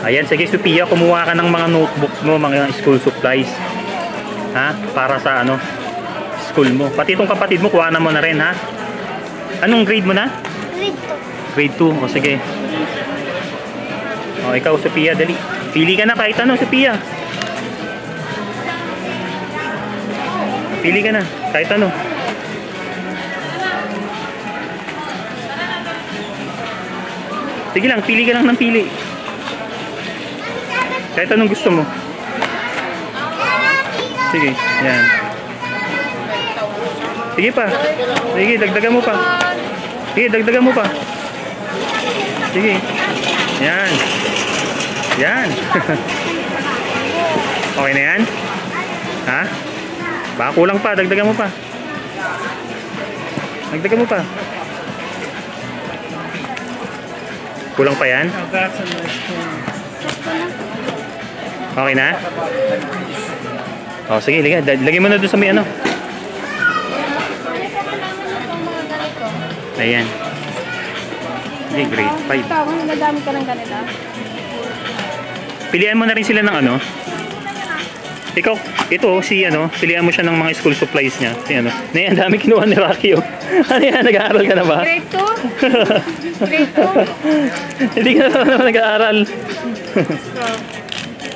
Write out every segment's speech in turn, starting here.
Ayan, sige Sophia, kumuha ka ng mga notebooks mo, mga school supplies. Ha? Para sa ano, school mo. Pati itong kapatid mo, kuha na mo na rin, ha? Anong grade mo na? Grade 2. Grade 2. O sige. O, ikaw Sophia, dali. Pili ka na kahit ano, Sophia. Pili ka na, kahit ano. Sige lang, pili ka lang ng pili. Kahit anong gusto mo. Sige, yan. Sige pa. Sige, dagdagan mo pa. Sige, dagdagan mo pa. Sige. Yan. Yan. Okay na yan? Ha? Baka kulang pa, dagdagan mo pa. Dagdagan mo pa. Kulang pa yan? Okay na? O, sige, lagay mo na doon sa may ano. Ayan. Hindi, grade 5. Ikaw, kung nagagamit ka ng ganito. Pilihan mo na rin sila ng ano. Ikaw, ito, si ano, pilihan mo siya ng mga school supplies niya. Si ano. Ang dami kinuha ni Rocky, oh. Ano yan, nag-aaral ka na ba? Grade 2? Grade 2? Hindi ka na naman nag-aaral.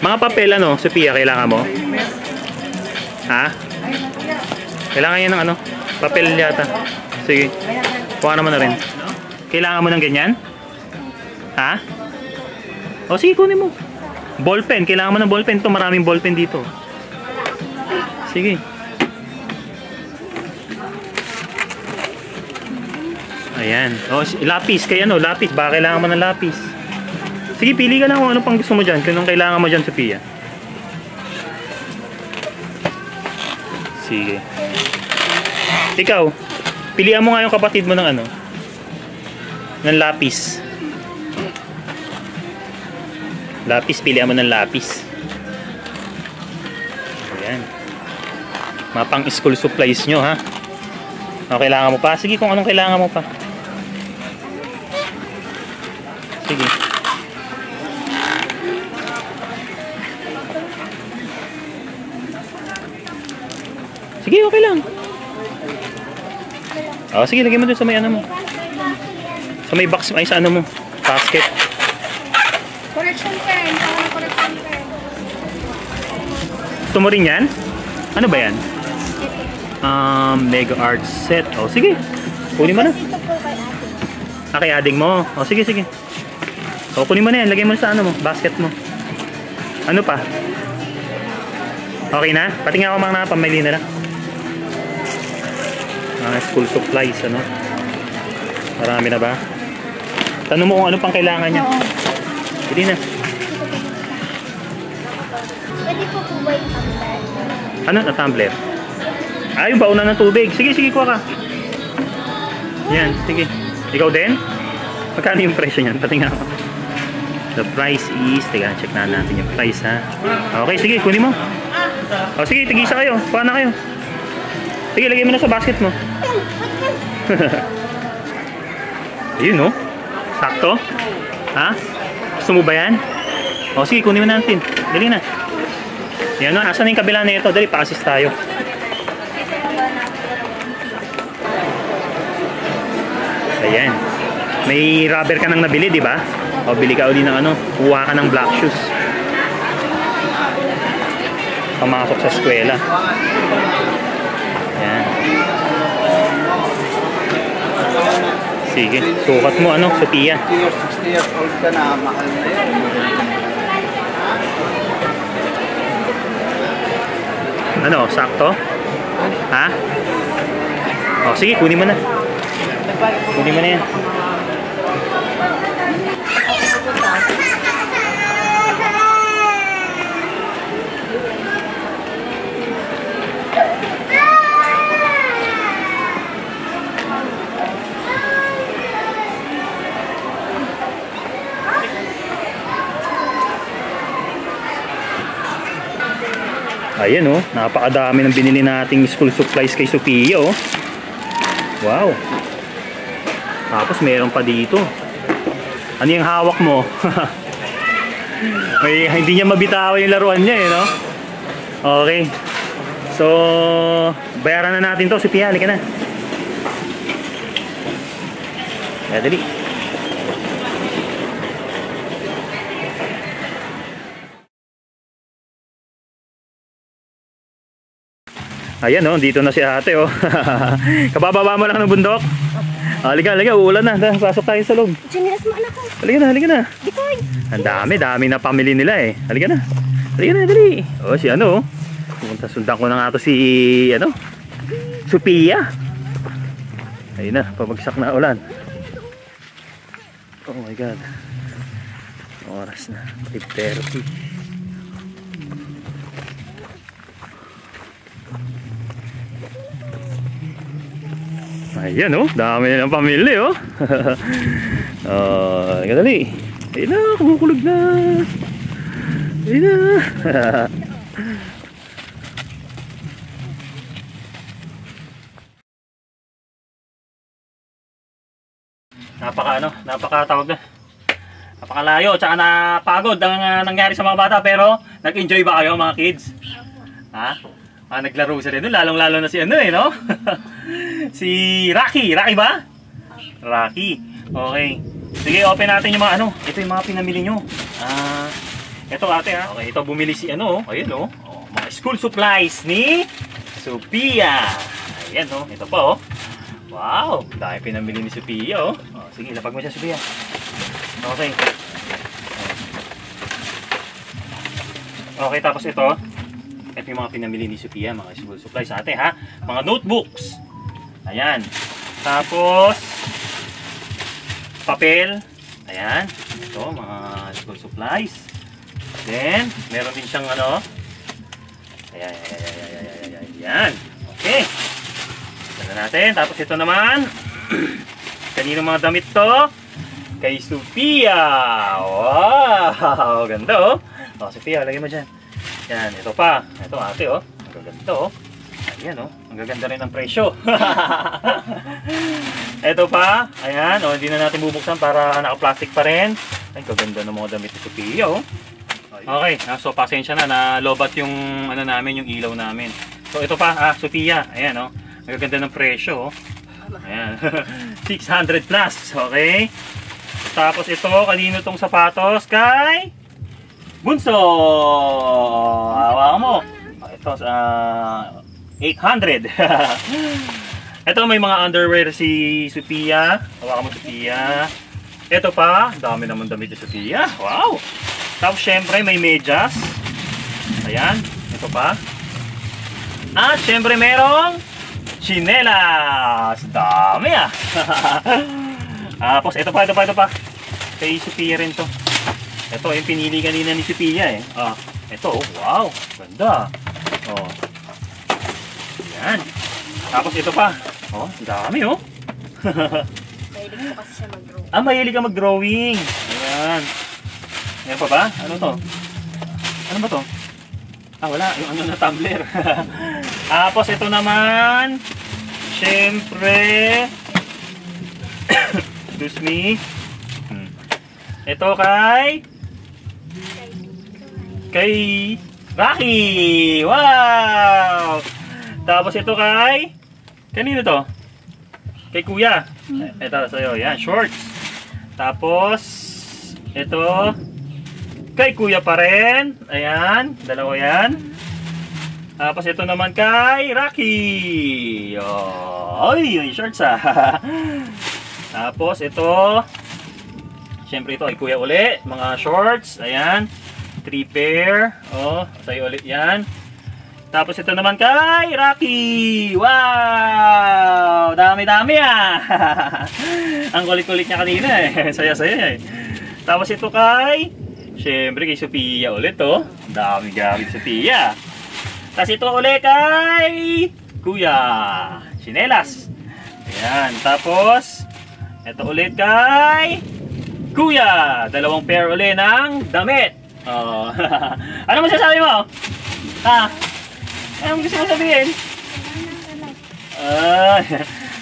Mga papel, ano, Sophia, kailangan mo? Ha? Kailangan yan ng ano? Papel yata. Sige. Kuha naman na rin. Kailangan mo ng ganyan? Ha? O sige, kunin mo. Ballpen. Kailangan mo ng ballpen. Ito, maraming ballpen dito. Sige. Ayan. O, lapis. Kaya ano, lapis. Baka kailangan mo ng lapis. Sige, pili ka lang kung ano pang gusto mo dyan. Kung anong kailangan mo dyan, Sophia. Sige. Ikaw, pilihan mo nga yung kapatid mo ng ano? Ng lapis. Lapis, pilihan mo ng lapis. Ayan. Mga pang school supplies nyo, ha? Ano kailangan mo pa? Sige, kung anong kailangan mo pa. Sige. Sige, okay lang. O, sige, lagay mo dun sa may ano mo. Sa may box, ay sa ano mo. Basket. Correction pen. Correction pen. Gusto mo rin yan? Ano ba yan? Mega Art Set. O, sige. Kunin mo na. Ito po kay ate. Kay ading mo. O, sige, sige. O, kunin mo na yan. Lagay mo sa ano mo. Basket mo. Ano pa? Okay na? Pati nga ako mga nakapamili na lang. School supplies, ano? Marami na ba? Tanong mo kung ano pang kailangan niya. Oo. Hindi na. Pwede po po ba yung tumbler? Ano? Na tumbler? Ay, yung baunan ng tubig. Sige, sige, kuha ka. Yan, sige. Ikaw din? Magkano yung presyo niyan? Pati nga ako. The price is... Teka, check na natin yung price, ha? Okay, sige, kunin mo. O, sige, tigisa kayo. Kuha na kayo. Sige, lagay mo na sa basket mo. Ayun, no? Sakto? Ha? Gusto mo ba yan? O, sige, kunin mo natin. Dali na. Yan, no? Asan na yung kabila na ito? Dali, pa-assist tayo. Ayan. May rubber ka nang nabili, di ba? O, bili ka uli ng ano. Kuha ka ng black shoes. Pamasok sa eskwela. Ayan. Sige, sukat mo ano, Sophia. 60 years old ka na, mahal na yan. Ano, sakto? Ha? O, sige, kunin mo na. Kunin mo na yan. Ayan, oh, napakadami ng binili nating school supplies kay Sophia, oh. Wow. Tapos meron pa dito. Ano yung hawak mo? Hindi niya mabitawan yung laruan niya eh, no? Okay. So, bayaran na natin to. Sophia, halika na. Kaya dali. Ayan oh, dito na si ate oh. Kabababa mo lang ng bundok. Halika, uulan na. Pasok tayo sa loob. Sinilas mo anak ko. Halika na. Dikoy. Ang dami na pamili nila eh. Halika na, dali. Oh, si ano oh. Sundan ko na nga to si, ano, Sophia. Ayun na, pabagsak na ulan. Oh my God. Oras na, 5:30. Ayan oh, dami nilang pamili oh. Oh, dali. Ayun na, kumukulog na. Ayun na. Napakalayo, tsaka napagod ang nangyari sa mga bata, pero nag-enjoy ba kayo mga kids? Ha? Naglaro sila doon, lalong-lalo na si ano eh, no? Si Rocky ba? Rocky. Okay. Sige, open natin yung mga ano. Ito yung mga pinamili nyo. Ito ate ha. Okay, ito bumili si ano, ayun oh. Mga school supplies ni Sophia. Ayan oh, ito pa oh. Wow, dahil pinamili ni Sophia oh. Sige, lapag mo siya Sophia. Okay. Okay, tapos ito yung mga pinamili ni Sophia, mga school supplies ate ha. Mga notebooks. Ayan. Tapos papel. Ayan. Ito, mga school supplies. Then, meron din siyang ano. Ayan. Okay. Ito natin. Tapos ito naman. Kanino mga damit to? Kay Sophia. Wow! Ganda oh. Sophia, lagay mo dyan. Yan, ito pa. Ito ate oh. Ang gaganda oh. Ayan oh. Ang gaganda rin ang presyo. Ito pa. Ayan oh. Hindi na natin bubuksan para naka-plastic pa rin. Ay, kaganda ng mga damit ni Sophia oh. Okay. So, pasensya na. Nalobat yung ano namin, yung ilaw namin. So, ito pa. Sophia. Ayan oh. Ang gaganda ng presyo oh. Ayan. 600 plus. Okay. Tapos ito. Kanino tong sapatos? Kay Bunso! Hawakan mo. Ito, 800. Ito, may mga underwear si Sophia. Hawakan mo, Sophia. Ito pa, dami naman damit ni Sophia. Wow! Tapos, syempre, may medyas. Ayan, ito pa. At, syempre, merong chinelas. Dami ah. Tapos, ito pa. Kay Sophia rin to. Ito, yung pinili kanina ni Sophia eh. Ito, wow. Ganda. Yan. Tapos ito pa. Ang dami oh. Mahilig mo kasi siya mag-drawing. Mahilig ka mag-drawing. Ayan. Meron pa ba? Ano to? Ano ba to? Wala. Yung ano na tumbler. Tapos ito naman. Siyempre. Excuse me. Ito kay Rocky! Wow! Tapos ito kanino to? Kay kuya. Ito sa'yo, yan, shorts. Tapos ito kay kuya pa rin. Ayan, dalawa yan. Tapos ito naman kay Rocky. Ay, yung shorts Tapos ito, siyempre ito kay kuya uli, mga shorts. Ayan. 3 pair. Sa'yo ulit yan. Tapos ito naman kay Rocky. Wow! Dami-dami Ang kulit-kulit niya kanina eh. Saya-saya eh. Tapos ito siyempre kay Sophia ulit oh. Dami gamit Sophia. Tapos ito ulit kay kuya. Chinelas. Ayan. Tapos ito ulit kay kuya. 2 pair ulit ng damit. Ano masasabi mo? Ano gusto mo sabihin?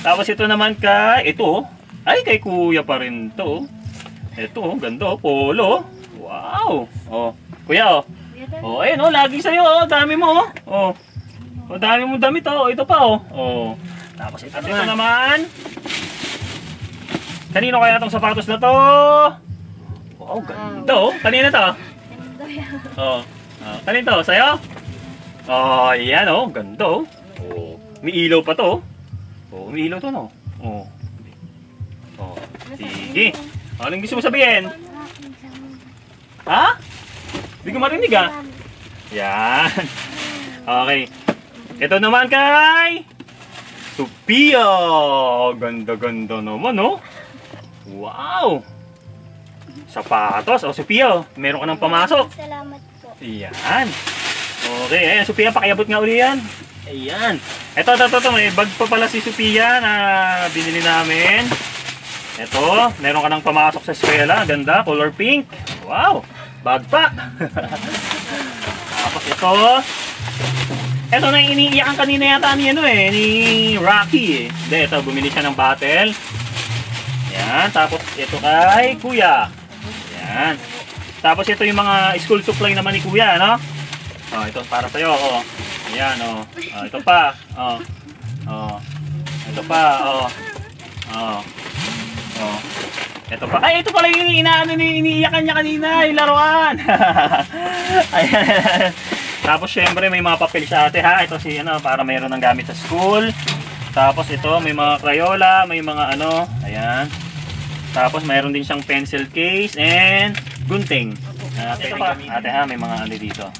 Tapos ito naman ito kay kuya pa rin to. Ito, ganda polo. Wow. Wow! Oh, kuya, oh. Kuya Dan. Oh, ayun, oh, lagi sa'yo, oh. Dami mo, oh. Oh. Oh, dami mo damit, oh. Ito pa, oh. Oh. Tapos ito naman. Kanino kaya itong sapatos na to? Wow, ganda, oh. Kanina to? Ganda yan. Oh. Oh, kanino to? Sa'yo? Oh, yan, oh. Ganda, oh. Oh. May ilaw pa to, oh. Oh, may ilaw to, no? Oh. Oh. Sige. Anong gusto mo sabihin? Ha? Hindi ko marinig, ah. Yan. Okay. Ito naman kay Sophia. Ganda-ganda naman, oh. Wow. Sapatos. O, Sophia, oh. Meron ka ng pamasok. Salamat po. Ayan. Okay. Ayan, Sophia, pakiabot nga uli yan. Ayan. Ito. May bag pa pala si Sophia na binili namin. Ito. Meron ka ng pamasok sa eskwela. Ganda. Color pink. Wow. Bag pa. Tapos ito. Ito na iniiyakan kanina yata ni, ni Rocky, eh. Hindi, ito. Bumili siya ng bottle. Yan. Tapos ito kay Kuya. Yan. Tapos ito yung mga school supply naman ni Kuya, no? Oh, ito para sa'yo, oh. Ayan, oh. Oh, ito pa, oh. Oh. Ito pa, oh. Oh. Oh. Ito pa. Ay, ito pala yung iniiyakan niya kanina, yung laruan. Ayan. Tapos syempre may mga papel sa ate, ha. Ito si para mayroon ng gamit sa school. Tapos ito may mga Crayola, may mga ayan. Tapos mayroon din siyang pencil case and gunting. Ito pa, ate, ha, may mga dito.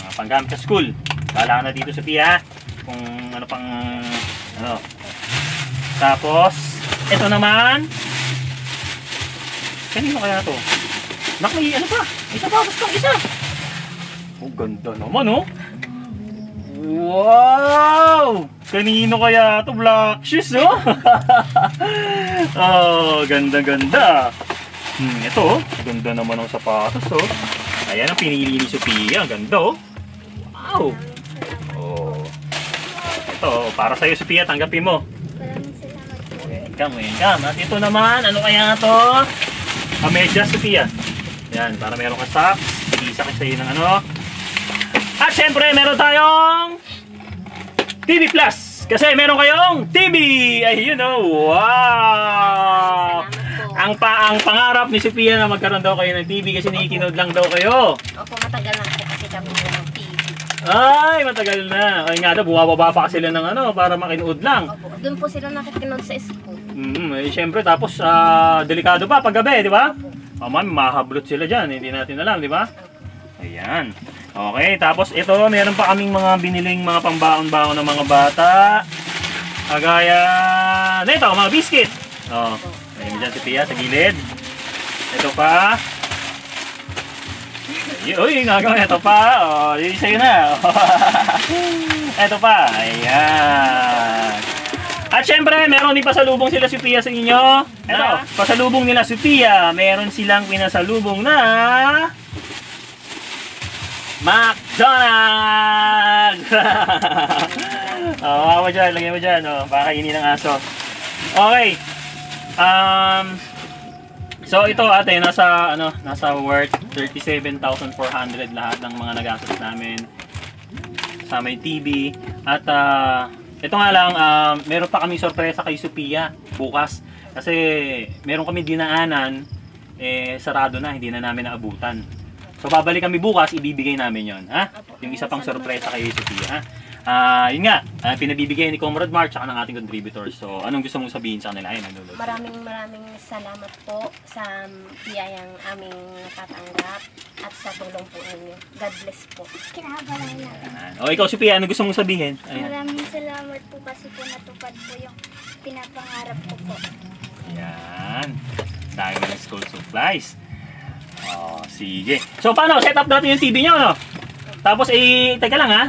Mga panggamit sa school. Bahala ka na dito, Sophia, kung ano pang Tapos ito naman. Kanino kaya to? Nak, may pa? May sapatos pang isa. Oh, ganda naman, oh. Wow! Kanino kaya to? Black shoes, oh. Oh, ganda-ganda. Ito, oh. Ganda naman ang sapatos, oh. Ayan ang pinili ni Sophia. Ganda, oh. Wow! Oh. Ito, para sa'yo, Sophia. Tanggapin mo. Maraming salamat po. Welcome. At ito naman, ano kaya to? Medyas, Sophia. Yan, para meron ka socks. Isa ka sa'yo ng At syempre, meron tayong TV Plus. Kasi meron kayong TV. Ayun, oh. Wow! Ang pangarap ni Sophia na magkaroon daw kayo ng TV kasi nakikinood lang daw kayo. Opo, matagal na po kasi kami ng TV. Ay, matagal na. Ay nga daw, bumababa pa sila ng para makinood lang. Opo, doon po sila nakikinood sa school. Syempre, tapos delikado pa pag gabi, di ba? Mami, mahablot sila dyan. Hindi natin alam, di ba? Ayan. Okay, tapos ito, meron pa kaming mga biniling mga pambaon-baon ng mga bata. Kagaya na ito, mga biscuit. Oh, ayun dyan si Pia sa gilid. Ito pa. Uy, nagawin. Ito pa. Oh, yun sa'yo na. Ito pa. Ayan. At syempre, meron din pasalubong sila si Pia sa inyo. Ito, pasalubong nila si Pia. Meron silang pinasalubong na McDonald's! Oh, lagyan mo dyan. Oh, baka kainin ng aso. Okay. So ito ate, nasa worth 37,400 lahat ng mga nagastos namin sa may TV. At ito nga lang, meron pa kami sorpresa kay Sophia bukas. Kasi meron kami dinaanan, sarado na, hindi na namin naabutan. So babalik kami bukas, ibibigay namin yon, ha? Yung isa pang sorpresa kay Sophia, ha? Yun nga, pinabibigay ni Comrade Mark at ng ating contributors. So anong gusto mong sabihin sa kanila? Ayun, maraming salamat po sa biyayang aming natatanggap at sa tulong po ninyo. God bless po. Kinahabalan natin. O ikaw, Sophia, anong gusto mong sabihin? Ayan. Maraming salamat po kasi po natupad po yung pinapangarap ko po. Ayan. Dahil ng school supplies. Oh, sige. So paano? Set up natin yung TV nyo, no? Tapos teka lang, ha.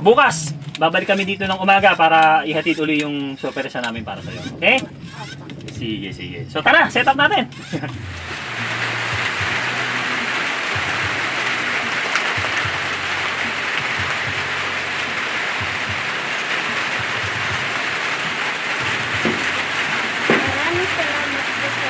Bukas, babalik kami dito ng umaga para ihatid uli yung sorpresa namin para sa'yo. Okay? Sige, sige. So tara, set up natin. Maraming salamat po sa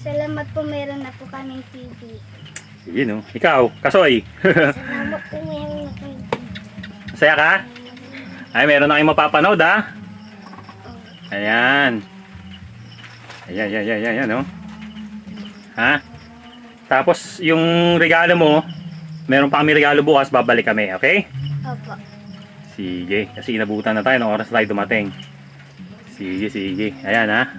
Salamat po, meron na po kaming TV. Sige no. Ikaw, Kasoy. Salamat po, meron na kaming TV. Masaya ka? Ay, meron na kayong mapapanood ha. Ayan. Ayan, no? Ha? Tapos, yung regalo mo, meron pa kami regalo bukas, babalik kami, okay? Opo. Sige, kasi inabutan na tayo ng oras tayo dumating. Sige. Ayan ha.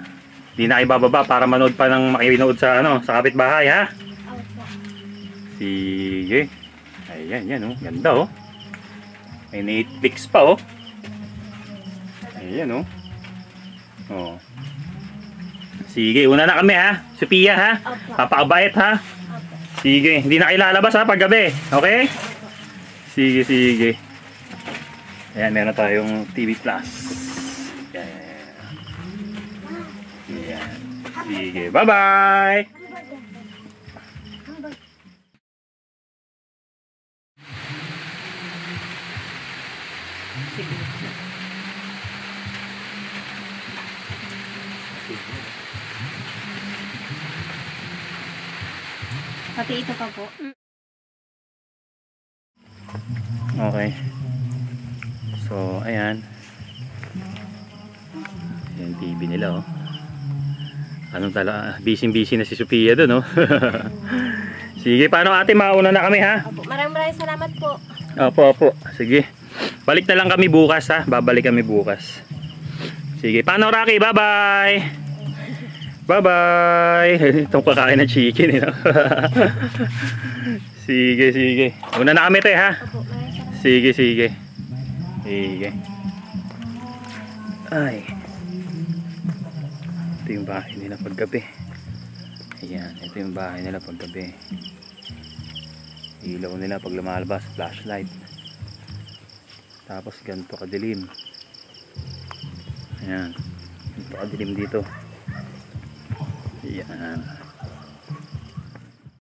Di na kayo bababa para manood pa ng makinood sa, sa kapitbahay ha. Opo. Sige. Ayan, yan oh. Ganda oh. May Netflix pa oh. Ayan oh. Oh. Sige, una na kami ha. Sophia ha. Opo. Papakabait ha. Opo. Sige, hindi na kayo lalabas ha paggabi. Okay? Sige. Ayan, meron tayong TV Plus. Ayan. Sige, bye-bye! Pati ito pa po. Okay. So, ayan. Ayan TV nila, oh. Anong tala, busy na si Sophia doon, oh. Sige, paano ate, mauna na kami, ha? Opo, maraming salamat po. Opo. Sige. Balik na lang kami bukas, ha? Babalik kami bukas. Sige, paano Rocky? Bye-bye! Bye-bye! Itong pakain ng chicken, eh, no? Sige. Una na kami, te, ha? Opo, maraming salamat. Sige. Ay. Ito yung bahay nila paggabi. Ayan, ito yung bahay nila paggabi. Ilaw nila pag lumalabas, flashlight. Tapos ganito kadilim. Ayan, ganito kadilim dito. Ayan.